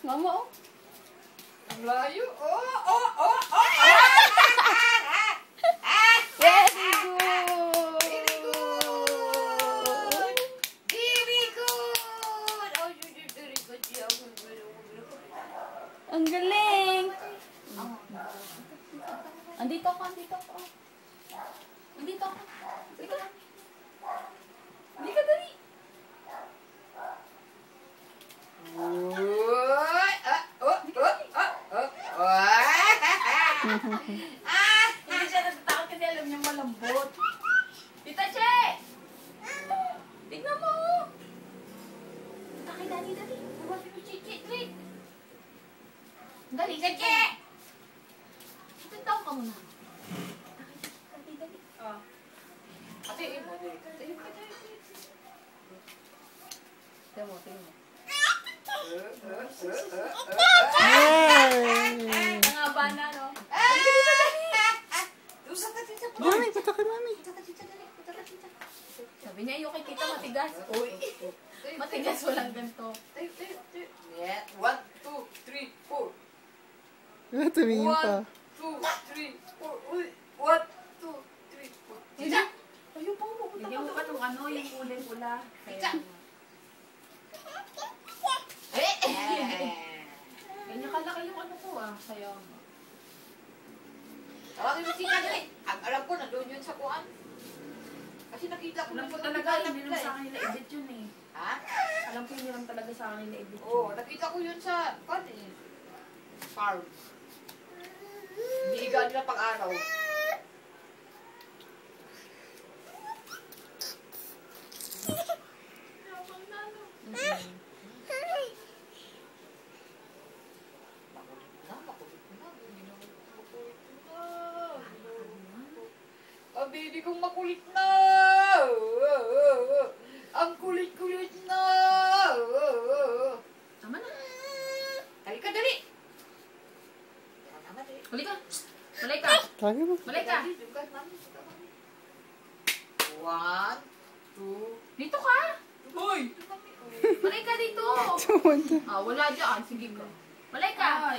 Mama, oh. Ang layo. Oh. Very good. Very good. Very good. Oh, you did very good. Ang galing. Andito ako. Andito ako. Hindi ka, dali. Hindi siya natatakot kasi alam niya malambot. Tita Che! Tignan mo. Takay, dali. Tawagin mo Chichi, Chichi. Dali, Tita Che! Titaw ka muna. Dali. Oh. Ate, yun mo. Tignan mo. Ang haba na, no? Mami, punta kay Mami. Sabi niya, yung kay tita matigas. Uy. Matigas, walang ganito. Yeah. 1, 2, 3, 4. Tumingin pa. 1, 2, 3, 4. Uy. 1, 2, 3, 4. Tita! Ayun pa mo. Bigyan mo pa nung ano, yung kulay pula. Tita! Ganyan kalaki yung ano ko ah. Sayang. Tawagin mo si Kadre. Alam ko na doon yun sa kuan. Kasi nakita ko Alam ko na talaga, hindi lang sa akin nila edit yun eh. Ha? Alam ko hindi lang talaga sa akin nila edit yun. Oo, nakita ko yun sa kuan eh. Farm. Hinihiga nila pang-araw. Abidi kong makulit na! Ang kulit-kulit na! Tama na. Dali ka, dali! Tama, dali. Huli ka. Malay ka. Lagi mo. Malay ka. 1, 2, Dito ka. Hoy! Malay ka dito. Tumanda. Ah, wala dyan. Sige ka. Malay ka.